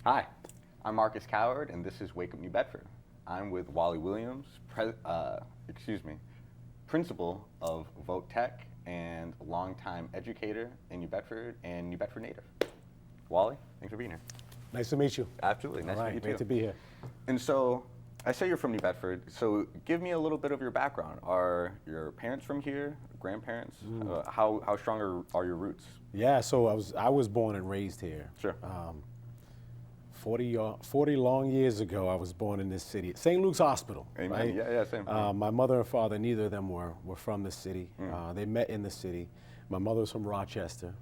Hi, I'm Marcus Coward, and this is Wake Up New Bedford. I'm with Wally Williams, principal of Voch-Tech and longtime educator in New Bedford and New Bedford Native. Wally, thanks for being here. Nice to meet you. Absolutely, nice to meet you too. Great to be here. And so, I say you're from New Bedford, so give me a little bit of your background. Are your parents from here, grandparents? How strong are your roots? Yeah, so I was born and raised here. Sure. 40 long years ago, I was born in this city, St. Luke's Hospital. Amen. Right? Yeah, same. My mother and father, neither of them were from the city. They met in the city. My mother's from Rochester,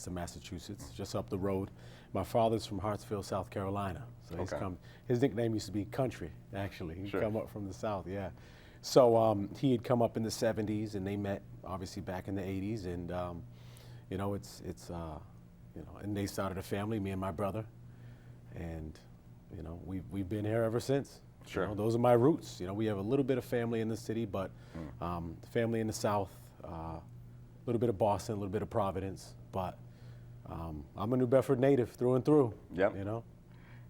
Massachusetts, just up the road. My father's from Hartsville, South Carolina. So his nickname used to be Country, actually. He'd come up from the South, yeah. So he had come up in the 70s, and they met, obviously, back in the 80s. And, and they started a family, me and my brother. And, we've been here ever since. Sure. Those are my roots. We have a little bit of family in the city, but family in the South, a little bit of Boston, a little bit of Providence, but I'm a New Bedford native through and through. Yep.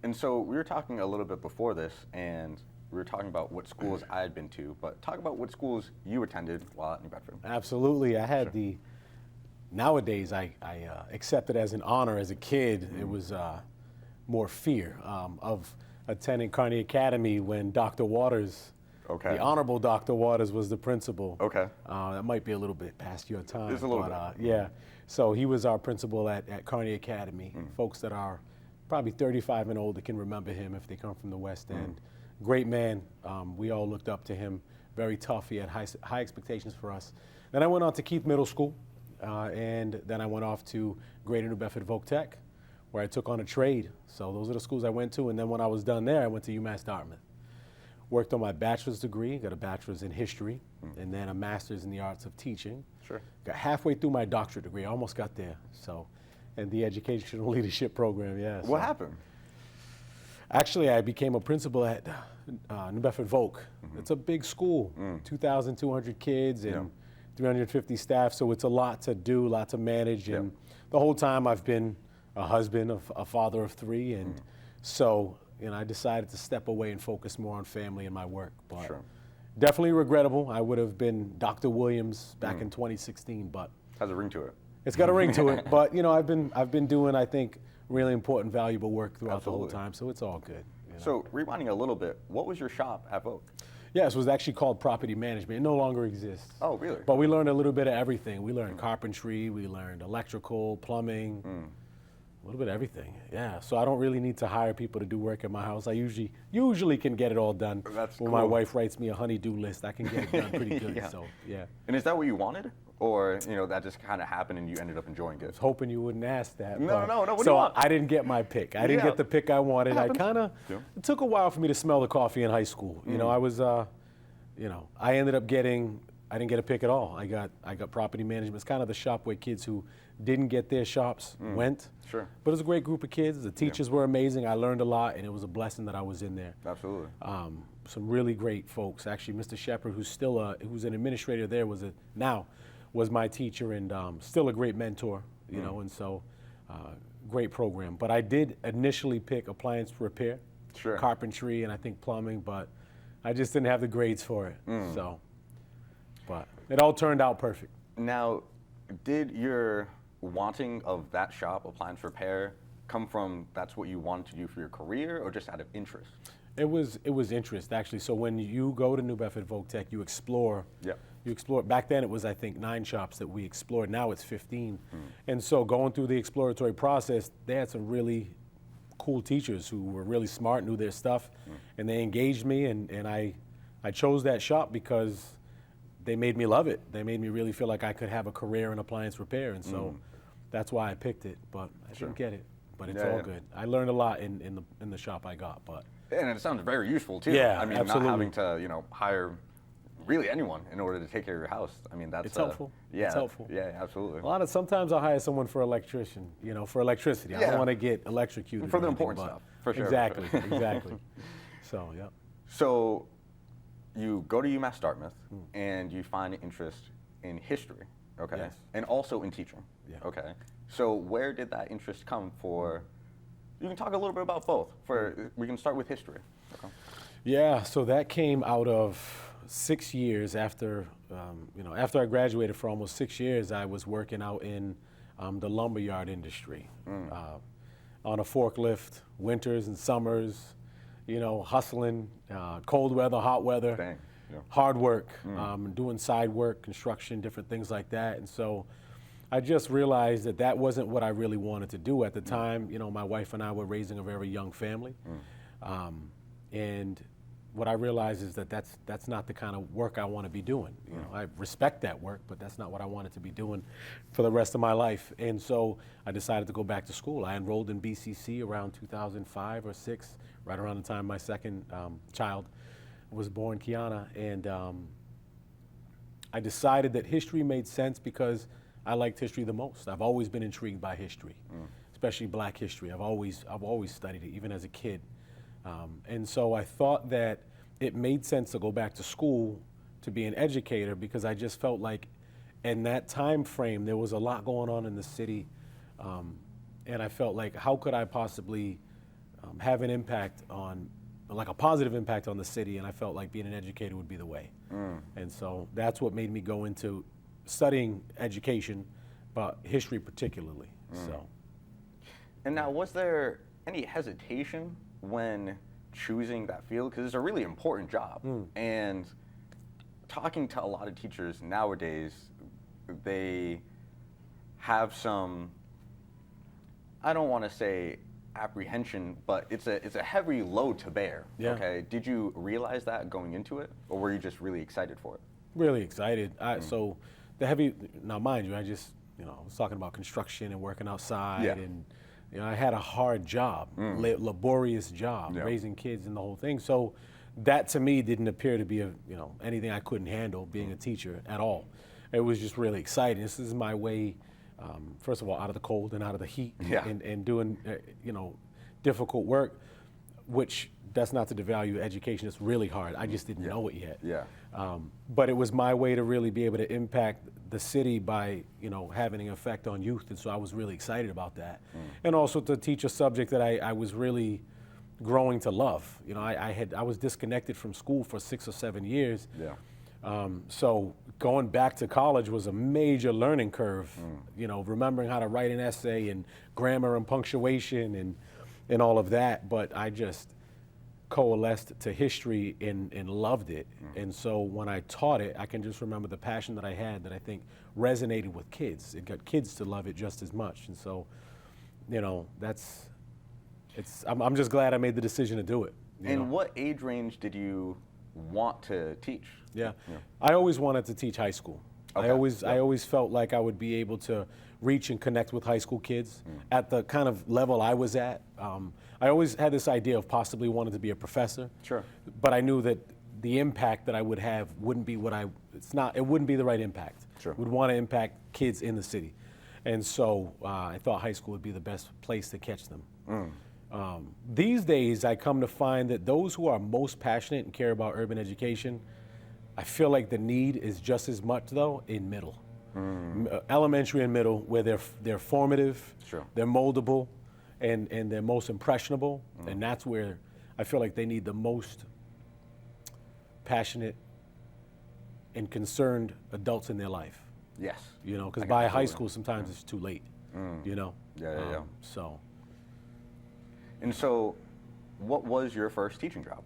And so we were talking a little bit before this, and we were talking about what schools I had been to, but talk about what schools you attended while at New Bedford. Absolutely. I had nowadays I accept it as an honor. As a kid, it was more fear of attending Kearney Academy when Dr. Waters, the Honorable Dr. Waters, was the principal. Okay. That might be a little bit past your time. Just a little bit. Yeah. So he was our principal at Kearney Academy. Folks that are probably 35 and older can remember him if they come from the West End. Great man. We all looked up to him. Very tough. He had high expectations for us. Then I went on to Keith Middle School, and then I went off to Greater New Bedford Voch-Tech, where I took on a trade. So those are the schools I went to. And then when I was done there, I went to UMass Dartmouth. Worked on my bachelor's degree, got a bachelor's in history, and then a master's in the arts of teaching. Sure. Got halfway through my doctorate degree, I almost got there. So, and the educational leadership program, yeah. What happened? Actually, I became a principal at New Bedford Voc. It's a big school, 2,200 kids and 350 staff, so it's a lot to do, a lot to manage. And the whole time I've been a husband, a father of three, and so I decided to step away and focus more on family and my work. But definitely regrettable. I would have been Dr. Williams back in 2016, but has a ring to it. It's got a ring to it. But I've been doing, I think, really important, valuable work throughout the whole time, so it's all good. So rewinding a little bit, what was your shop at Voc? Yes, it was actually called Property Management. It no longer exists. Oh, really? But we learned a little bit of everything. We learned carpentry, we learned electrical, plumbing. A little bit of everything, yeah. So I don't really need to hire people to do work at my house. I usually can get it all done. That's when cool. my wife writes me a honey-do list, I can get it done pretty good. So yeah. And is that what you wanted, or that just kind of happened and you ended up enjoying it? I was hoping you wouldn't ask that. No. What do so you want? I didn't get my pick. I didn't get the pick I wanted. It took a while for me to smell the coffee in high school. I was, I ended up I didn't get a pick at all. I got property management. It's kind of the shop where kids who didn't get their shops went. Sure. But it was a great group of kids. The teachers were amazing. I learned a lot, and it was a blessing that I was in there. Absolutely. Some really great folks. Actually, Mr. Shepard, who's who's an administrator there, was my teacher and still a great mentor. And so great program. But I did initially pick appliance repair, carpentry, and I think plumbing, but I just didn't have the grades for it. So, but it all turned out perfect. Now, did your wanting of that shop, appliance repair, come from that's what you wanted to do for your career, or just out of interest? It was interest, actually. So when you go to New Bedford Voc-Tech, you explore. Yeah. You explore. Back then it was, I think, 9 shops that we explored. Now it's 15. And so going through the exploratory process, they had some really cool teachers who were really smart, knew their stuff, and they engaged me, and I chose that shop because they made me love it. They made me really feel like I could have a career in appliance repair, and so that's why I picked it. But I didn't get it. But it's all good. I learned a lot in the shop I got. But and it sounds very useful too. Yeah, I mean, absolutely. Not having to hire really anyone in order to take care of your house. I mean, that's it's helpful. Yeah, it's helpful. Yeah, absolutely. Sometimes I'll hire someone for electrician, for electricity. I don't want to get electrocuted. For the important stuff, for sure. Exactly, exactly. So, yeah. So, you go to UMass Dartmouth and you find an interest in history, okay? Yes. And also in teaching, Yeah. okay? So where did that interest come for? You can talk a little bit about both. We can start with history. Okay. Yeah, so that came out of 6 years after, after I graduated. For almost 6 years, I was working out in the lumberyard industry, on a forklift, winters and summers, hustling, cold weather, hot weather, Dang. Yeah. hard work, doing side work, construction, different things like that. And so I just realized that that wasn't what I really wanted to do at the time. My wife and I were raising a very young family. And what I realized is that that's not the kind of work I want to be doing. I respect that work, but that's not what I wanted to be doing for the rest of my life. And so I decided to go back to school. I enrolled in BCC around 2005 or 6, right around the time my second child was born, Kiana. And I decided that history made sense because I liked history the most. I've always been intrigued by history, especially Black history. I've always studied it, even as a kid. And so I thought that it made sense to go back to school to be an educator, because I just felt like in that time frame there was a lot going on in the city, and I felt like, how could I possibly have an impact on, like a positive impact on the city, and I felt like being an educator would be the way. And so that's what made me go into studying education, but history particularly. So. And now, was there any hesitation when choosing that field? Because it's a really important job. And talking to a lot of teachers nowadays, they have some, I don't want to say apprehension, but it's a heavy load to bear. Yeah. Okay. Did you realize that going into it, or were you just really excited for it? Really excited. So the heavy, now mind you, I just, I was talking about construction and working outside, and I had a hard job, laborious job, raising kids and the whole thing. So that to me didn't appear to be anything I couldn't handle, being a teacher at all. It was just really exciting. This is my way, first of all, out of the cold and out of the heat, and doing difficult work, which that's not to devalue education. It's really hard. I just didn't know it yet. But it was my way to really be able to impact the city by having an effect on youth, and so I was really excited about that. And also to teach a subject that I was really growing to love. I was disconnected from school for 6 or 7 years. So going back to college was a major learning curve. Remembering how to write an essay and grammar and punctuation and all of that. But I just coalesced to history and loved it. And so when I taught it, I can just remember the passion that I had that I think resonated with kids. It got kids to love it just as much. And so, I'm just glad I made the decision to do it. And what age range did you want to teach? I always wanted to teach high school. Okay. I always felt like I would be able to reach and connect with high school kids at the kind of level I was at. I always had this idea of possibly wanting to be a professor. But I knew that the impact that I would have wouldn't be it wouldn't be the right impact. Would want to impact kids in the city. And so I thought high school would be the best place to catch them. These days, I come to find that those who are most passionate and care about urban education, I feel like the need is just as much, though, in middle. Elementary and middle, where they're formative, they're moldable, and they're most impressionable. And that's where I feel like they need the most passionate and concerned adults in their life. Because by high school, sometimes it's too late. So. And so, what was your first teaching job?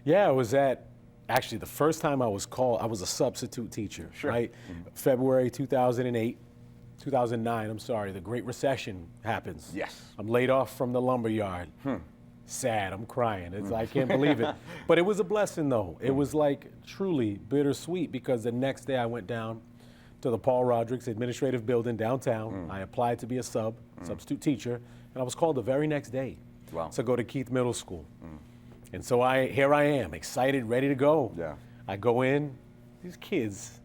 It was actually the first time I was called, I was a substitute teacher, right? February 2009, I'm sorry, the Great Recession happens. I'm laid off from the lumberyard. Sad, I'm crying. I can't believe it. But it was a blessing, though. It was like truly bittersweet, because the next day I went down to the Paul Rodrigues Administrative Building downtown. I applied to be a substitute teacher, and I was called the very next day to go to Keith Middle School. And so here I am, excited, ready to go. I go in, these kids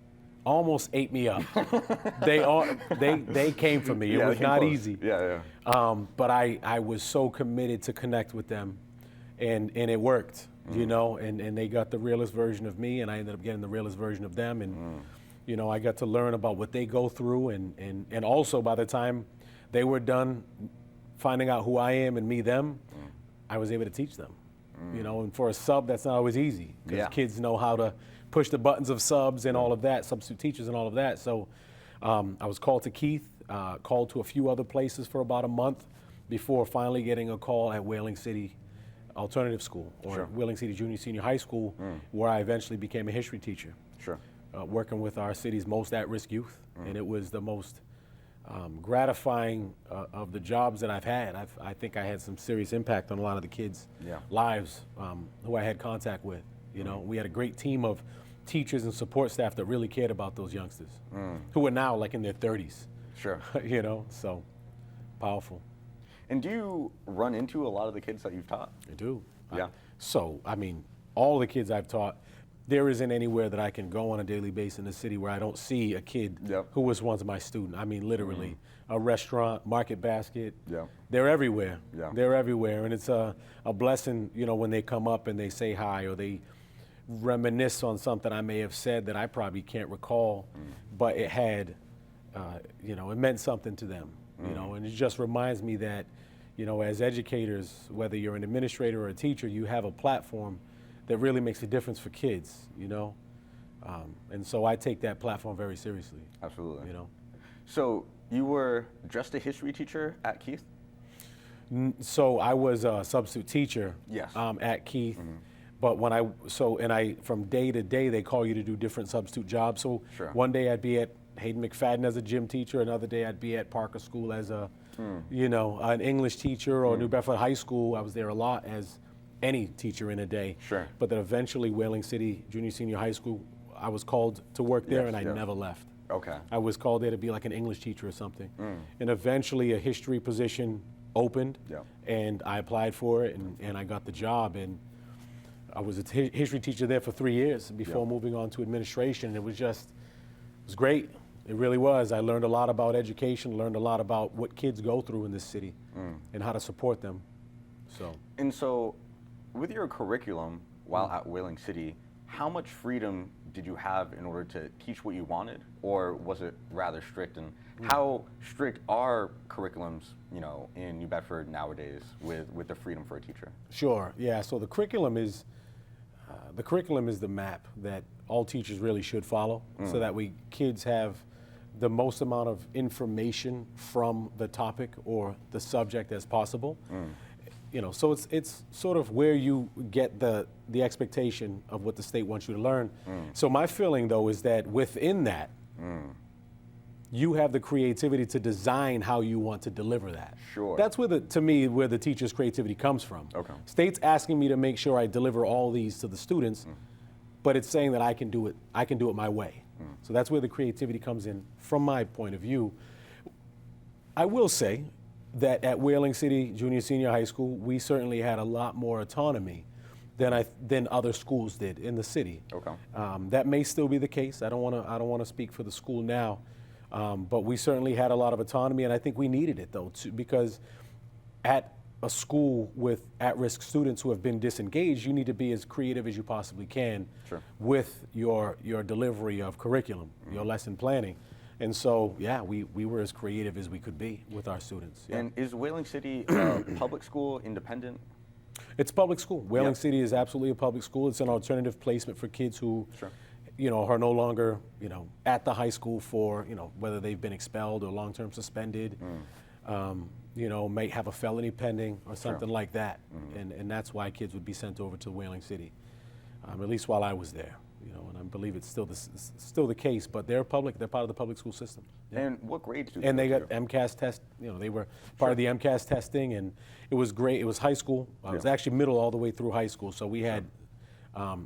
almost ate me up. They came for me. It was not easy. But I was so committed to connect with them, and it worked. you know, and they got the realest version of me, and I ended up getting the realest version of them. And, you know, I got to learn about what they go through. And also by the time they were done finding out who I am and me them, I was able to teach them. You know, and for a sub, that's not always easy because kids know how to push the buttons of subs and all of that, substitute teachers and all of that. So I was called to Keith, called to a few other places for about a month before finally getting a call at Whaling City Alternative School, or Whaling City Junior Senior High School, where I eventually became a history teacher, working with our city's most at-risk youth. And it was the most gratifying of the jobs that I've had. I think I had some serious impact on a lot of the kids' lives who I had contact with. You know, we had a great team of teachers and support staff that really cared about those youngsters who are now like in their 30s. You know, so powerful. And do you run into a lot of the kids that you've taught? I do. Yeah. So, I mean, all the kids I've taught, there isn't anywhere that I can go on a daily basis in the city where I don't see a kid who was once my student. I mean, literally, a restaurant, market basket. They're everywhere. They're everywhere. And it's a blessing, you know, when they come up and they say hi or they reminisce on something I may have said that I probably can't recall, but it had, you know, it meant something to them, you know, and it just reminds me that, you know, as educators, whether you're an administrator or a teacher, you have a platform that really makes a difference for kids, you know? And so I take that platform very seriously. Absolutely. You know? So you were just a history teacher at Keith? So I was a substitute teacher at Keith. But when from day to day, they call you to do different substitute jobs. So one day I'd be at Hayden McFadden as a gym teacher. Another day I'd be at Parker School as a, you know, an English teacher, or New Bedford High School. I was there a lot as any teacher in a day. But then eventually Whaling City Junior Senior High School, I was called to work there, and I never left. I was called there to be like an English teacher or something. And eventually a history position opened, and I applied for it, and I got the job. And I was a history teacher there for 3 years before moving on to administration. It was great. It really was. I learned a lot about education, learned a lot about what kids go through in this city and how to support them. So with your curriculum while at Whaling City, how much freedom did you have in order to teach what you wanted, or was it rather strict? And how strict are curriculums, you know, in New Bedford nowadays with the freedom for a teacher? Sure. Yeah. So the curriculum is the map that all teachers really should follow, so that kids have the most amount of information from the topic or the subject as possible. You know, so it's sort of where you get the expectation of what the state wants you to learn. So my feeling, though, is that within that, you have the creativity to design how you want to deliver that. That's where to me, where the teacher's creativity comes from. State's asking me to make sure I deliver all these to the students, but it's saying that I can do it my way. So that's where the creativity comes in from my point of view. I will say that at Whaling City Junior Senior High School, we certainly had a lot more autonomy than other schools did in the city. That may still be the case. I don't want to speak for the school now, but we certainly had a lot of autonomy, and I think we needed it though, because at a school with at-risk students who have been disengaged, you need to be as creative as you possibly can with your delivery of curriculum, your lesson planning. And so, yeah, we were as creative as we could be with our students. And is Whaling City public school, independent? It's public school. Whaling City is absolutely a public school. It's an alternative placement for kids who, you know, are no longer, you know, at the high school for, you know, whether they've been expelled or long-term suspended, you know, may have a felony pending or something like that. And that's why kids would be sent over to Whaling City, at least while I was there. You know, and I believe it's still the case, but they're public. They're part of the public school system. And what grades do they? And they got MCAS test. You know, they were part of the MCAS testing, and it was great. It was high school. It was actually middle all the way through high school. So we had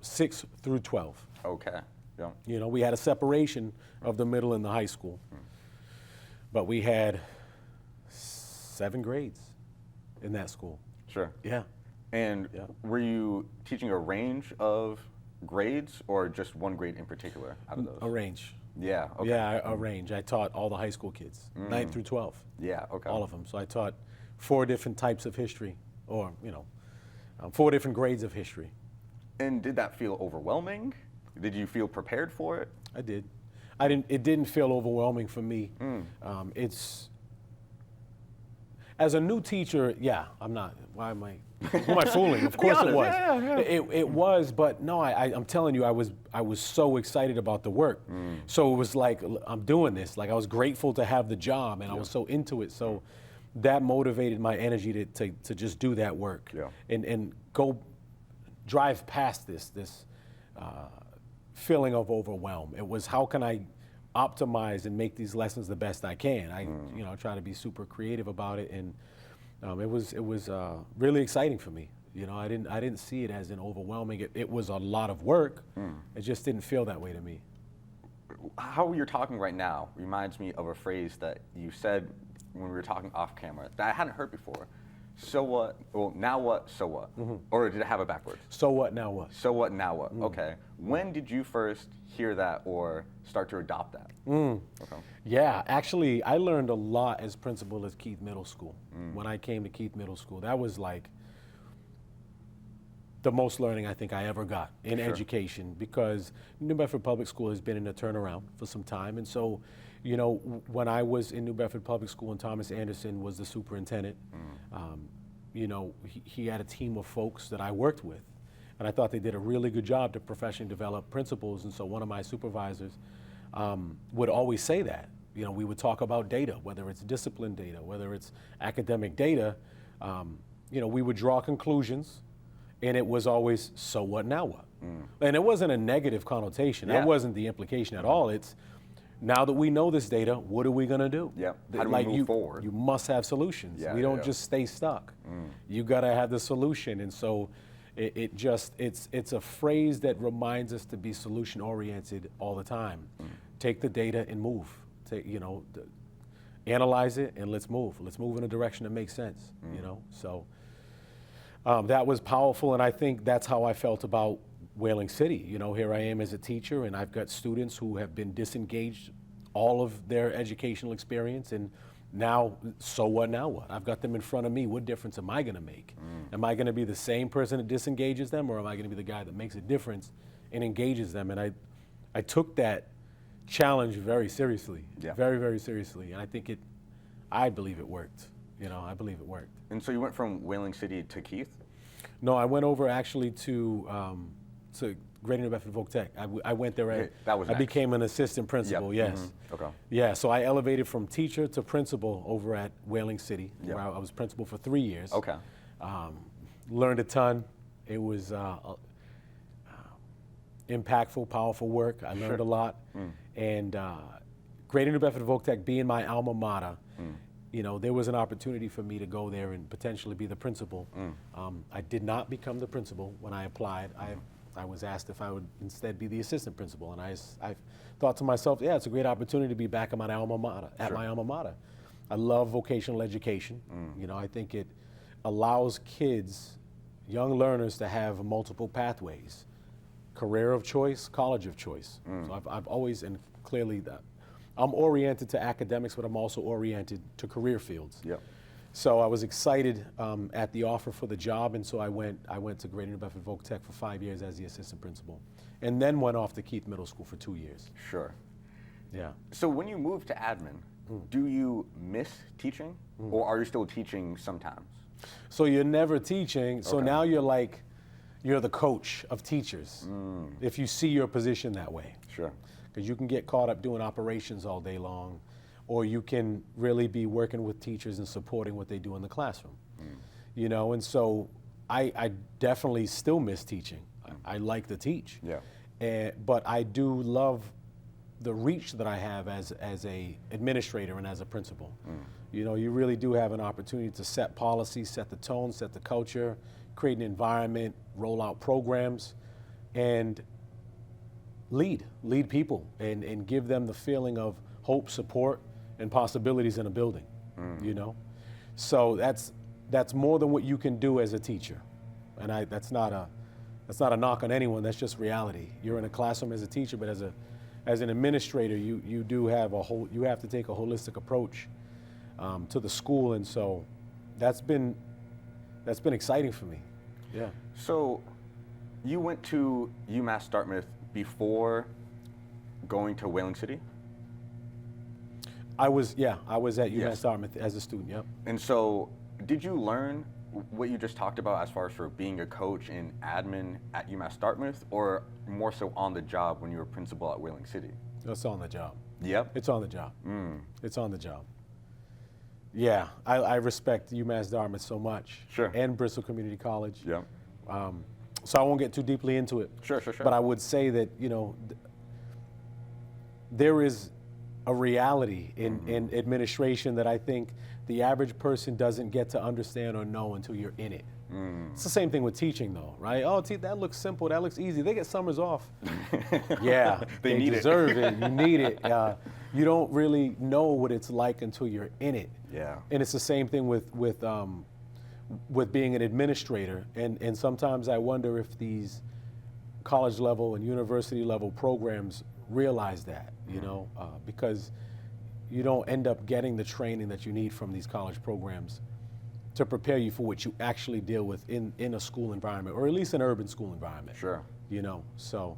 6 through 12. You know, we had a separation of the middle and the high school, but we had 7 grades in that school. And were you teaching a range of grades, or just one grade in particular out of those? A range. Yeah. Yeah, a range. I taught all the high school kids, 9 through 12. All of them. So I taught 4 different types of history, or, you know, 4 different grades of history. And did that feel overwhelming? Did you feel prepared for it? I did. It didn't feel overwhelming for me. It's, as a new teacher, yeah, I'm not, who am I fooling? Of course it was. Yeah. It was, but no, I'm telling you, I was so excited about the work. So it was like, I'm doing this. Like, I was grateful to have the job, and I was so into it. So that motivated my energy to just do that work and go drive past this feeling of overwhelm. It was, how can I optimize and make these lessons the best I can? I try to be super creative about it, and it was really exciting for me. I didn't see it as an overwhelming. It was a lot of work. It just didn't feel that way to me. How you're talking right now reminds me of a phrase that you said when we were talking off camera that I hadn't heard before. So what? Well, now what? So what? Or did I have it backwards? So what? Now what? So what? Now what? Okay. When did you first hear that or start to adopt that? Okay. Yeah, actually, I learned a lot as principal at Keith Middle School. When I came to Keith Middle School, that was like the most learning I think I ever got in education, because New Bedford Public School has been in a turnaround for some time. And so, when I was in New Bedford Public School and Thomas Anderson was the superintendent, he had a team of folks that I worked with. And I thought they did a really good job to professionally develop principals. And so one of my supervisors would always say that. We would talk about data, whether it's discipline data, whether it's academic data. We would draw conclusions, and it was always, so what, now what? And it wasn't a negative connotation. That wasn't the implication at all. It's, now that we know this data, what are we going to do? How do we move forward? You must have solutions. We don't just stay stuck. You got to have the solution. And so it's a phrase that reminds us to be solution oriented all the time. Take the data and move. Analyze it and let's move. Let's move in a direction that makes sense. So that was powerful, and I think that's how I felt about Whaling City. Here I am as a teacher, and I've got students who have been disengaged all of their educational experience, and now, so what, now what? I've got them in front of me. What difference am I going to make? Am I going to be the same person that disengages them, or am I going to be the guy that makes a difference and engages them? And I took that challenge very seriously, very, very seriously, and I believe it worked. I believe it worked. And so you went from Whaling City to Keith? No, I went over actually to Greater New Bedford Voch-Tech. I went there. I became an assistant principal. Yes. Okay. Yeah. So I elevated from teacher to principal over at Whaling City, where I was principal for 3 years. Okay. Learned a ton. It was impactful, powerful work. I learned a lot. And Greater New Bedford Voch-Tech being my alma mater, there was an opportunity for me to go there and potentially be the principal. I did not become the principal when I applied. I was asked if I would instead be the assistant principal, and I thought to myself, yeah, it's a great opportunity to be back at my alma mater. I love vocational education. I think it allows kids, young learners, to have multiple pathways: career of choice, college of choice. So I've always, and clearly that I'm oriented to academics, but I'm also oriented to career fields. So I was excited at the offer for the job, and so I went to Greater New Bedford Voch-Tech for 5 years as the assistant principal, and then went off to Keith Middle School for 2 years. Sure. Yeah. So when you moved to admin, do you miss teaching, or are you still teaching sometimes? So you're never teaching, so now you're the coach of teachers, if you see your position that way. Sure. Because you can get caught up doing operations all day long, or you can really be working with teachers and supporting what they do in the classroom. And so I definitely still miss teaching. I like to teach. But I do love the reach that I have as a administrator and as a principal. You really do have an opportunity to set policy, set the tone, set the culture, create an environment, roll out programs, and lead people and give them the feeling of hope, support, and possibilities in a building. So that's more than what you can do as a teacher, and that's not a knock on anyone. That's just reality. You're in a classroom as a teacher, but as an administrator, you do have you have to take a holistic approach to the school, and so that's been exciting for me. Yeah. So you went to UMass Dartmouth before going to Whaling City? I was at UMass Dartmouth as a student, yep. And so did you learn what you just talked about as far as for being a coach and admin at UMass Dartmouth, or more so on the job when you were principal at Whaling City? It's on the job. Yep. It's on the job. It's on the job. Yeah, I respect UMass Dartmouth so much. Sure. And Bristol Community College. Yep. So I won't get too deeply into it. Sure. But I would say that, there is a reality in administration that I think the average person doesn't get to understand or know until you're in it. It's the same thing with teaching, though, right? Oh, that looks simple, that looks easy. They get summers off. Yeah, they deserve it. You need it. You don't really know what it's like until you're in it. Yeah. And it's the same thing with being an administrator. And sometimes I wonder if these college level and university level programs realize that, because you don't end up getting the training that you need from these college programs to prepare you for what you actually deal with in a school environment, or at least an urban school environment. Sure. So,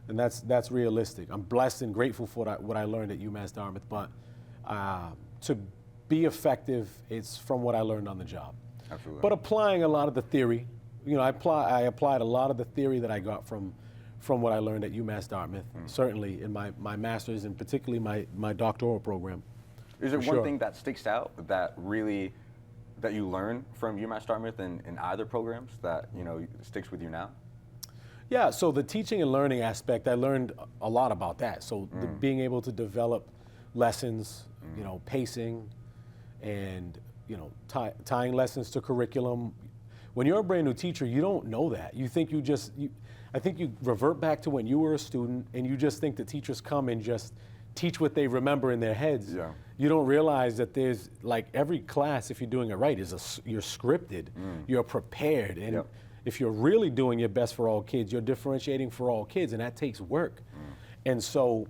and that's realistic. I'm blessed and grateful for what I learned at UMass Dartmouth, but to be effective, it's from what I learned on the job. Absolutely. But applying a lot of the theory, I applied a lot of the theory that I got from what I learned at UMass Dartmouth, certainly in my master's and particularly my doctoral program. Is there one thing that sticks out that you learn from UMass Dartmouth in either programs that sticks with you now? Yeah, so the teaching and learning aspect, I learned a lot about that. So being able to develop lessons, pacing, and tying lessons to curriculum. When you're a brand new teacher, you don't know that. You think I think you revert back to when you were a student, and you just think the teachers come and just teach what they remember in their heads. Yeah. You don't realize that there's, like, every class, if you're doing it right, you're scripted, you're prepared, and if you're really doing your best for all kids, you're differentiating for all kids, and that takes work. And so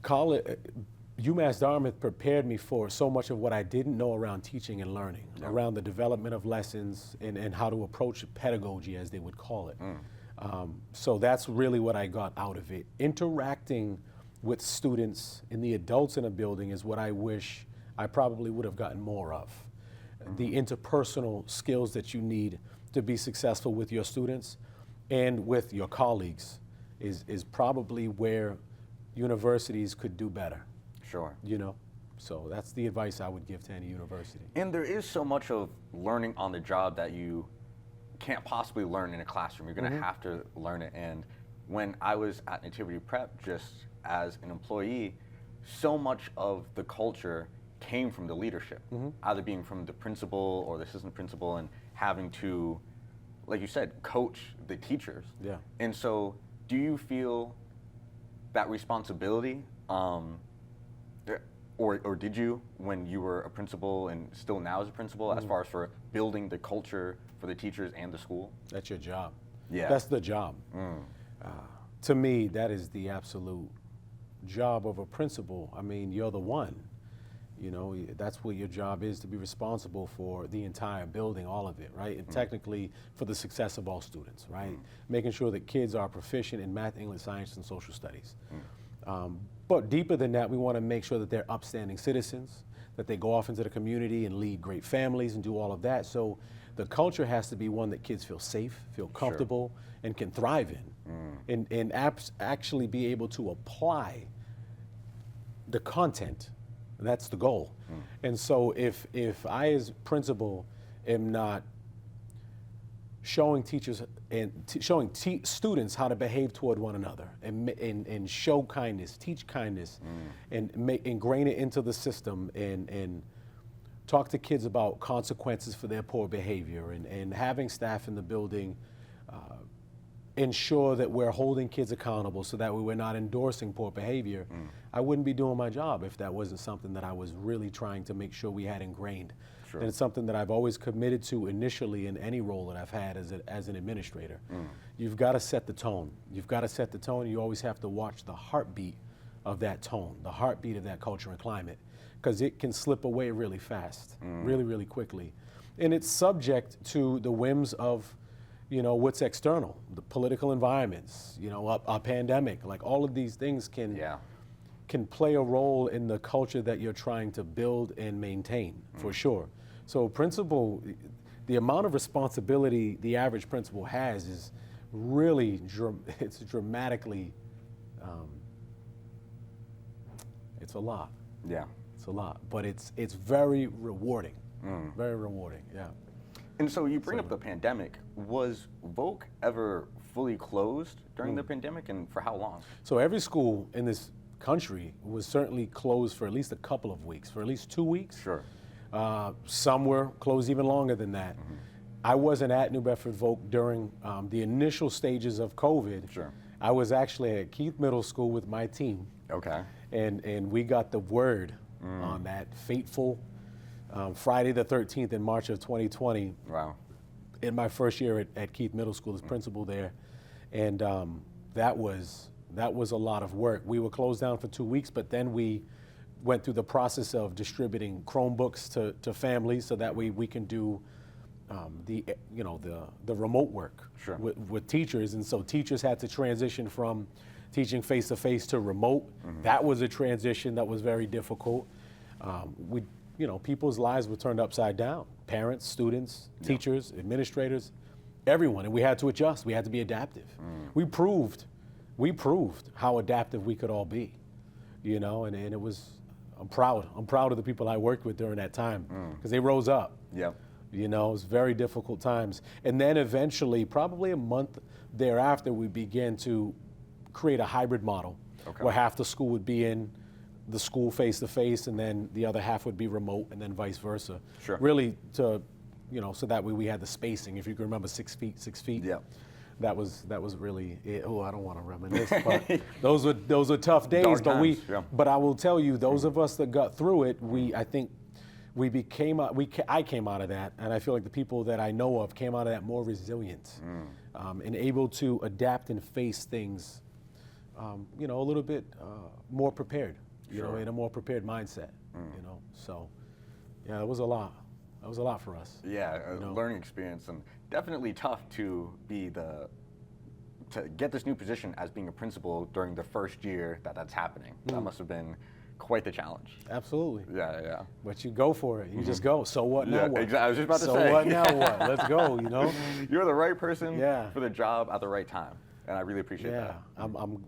UMass Dartmouth prepared me for so much of what I didn't know around teaching and learning, around the development of lessons and how to approach pedagogy, as they would call it. So that's really what I got out of it. Interacting with students and the adults in a building is what I wish I probably would have gotten more of. The interpersonal skills that you need to be successful with your students and with your colleagues is probably where universities could do better. Sure. So that's the advice I would give to any university. And there is so much of learning on the job that you can't possibly learn in a classroom. You're going to have to learn it. And when I was at Nativity Prep, just as an employee, so much of the culture came from the leadership, either being from the principal or the assistant principal, and having to, like you said, coach the teachers. Yeah. And so do you feel that responsibility, or did you when you were a principal and still now as a principal, as far as for building the culture for the teachers and the school? That's your job. Yeah. That's the job. To me, that is the absolute job of a principal. I mean, you're the one. That's what your job is, to be responsible for the entire building, all of it, right? And technically for the success of all students, right? Making sure that kids are proficient in math, English, science, and social studies. But deeper than that, we want to make sure that they're upstanding citizens, that they go off into the community and lead great families and do all of that. So the culture has to be one that kids feel safe, feel comfortable, and can thrive in, and actually be able to apply the content. That's the goal. And so if I, as principal, am not showing teachers and showing students how to behave toward one another and show kindness, teach kindness, and ingrain it into the system, and talk to kids about consequences for their poor behavior, and having staff in the building ensure that we're holding kids accountable so that we're not endorsing poor behavior, I wouldn't be doing my job if that wasn't something that I was really trying to make sure we had ingrained. Sure. And it's something that I've always committed to initially in any role that I've had as an administrator. You've got to set the tone. You've got to set the tone. You always have to watch the heartbeat of that tone, the heartbeat of that culture and climate, because it can slip away really fast, really, really quickly. And it's subject to the whims of you know, what's external, the political environments, you know, a pandemic, like all of these things can play a role in the culture that you're trying to build and maintain, for sure. So principal, the amount of responsibility the average principal has is really, it's dramatically, it's a lot. Yeah. It's a lot, but it's very rewarding, very rewarding, yeah. And so you bring up the pandemic. Was Voch ever fully closed during the pandemic, and for how long? So every school in this country was certainly closed for at least a couple of weeks, for at least 2 weeks. Sure. Some were closed even longer than that. I wasn't at New Bedford Voch during the initial stages of COVID. Sure. I was actually at Keith Middle School with my team. Okay. And we got the word on that fateful Friday the 13th in March of 2020. Wow. In my first year at Keith Middle School as principal there. And that was a lot of work. We were closed down for 2 weeks, but then we went through the process of distributing Chromebooks to families so that way we can do the remote work with teachers. And so teachers had to transition from teaching face-to-face to remote. That was a transition that was very difficult. People's lives were turned upside down. Parents, students, teachers, administrators, everyone. And we had to adjust. We had to be adaptive. We proved how adaptive we could all be, you know, and it was, I'm proud of the people I worked with during that time because they rose up. Yep. You know, it was very difficult times. And then eventually, probably a month thereafter, we began to create a hybrid model where half the school would be in the school face-to-face and then the other half would be remote and then vice versa. Sure. Really to, you know, so that way we had the spacing. If you can remember 6 feet. Yeah. That was really it. Oh, I don't want to reminisce, but those were tough days. Dark but times, but I will tell you, those of us that got through it, I think I came out of that, and I feel like the people that I know of came out of that more resilient and able to adapt and face things, a little bit more prepared, you know, in a more prepared mindset, you know. So, yeah, it was a lot. That was a lot for us. Yeah, a learning experience, and definitely tough to get this new position as being a principal during the first year that's happening. That must have been quite the challenge. Absolutely. Yeah. But you go for it. You just go. So what now? What? Exactly. I was just about to say. So what now? What? Let's go. You know. You're the right person for the job at the right time, and I really appreciate that. Yeah,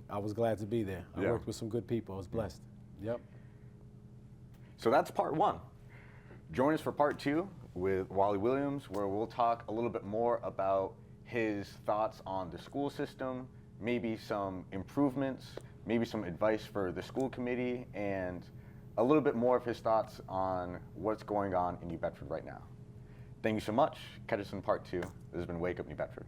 I was glad to be there. I worked with some good people. I was blessed. Yep. So that's part one. Join us for part two with Wally Williams, where we'll talk a little bit more about his thoughts on the school system, maybe some improvements, maybe some advice for the school committee, and a little bit more of his thoughts on what's going on in New Bedford right now. Thank you so much. Catch us in part two. This has been Wake Up New Bedford.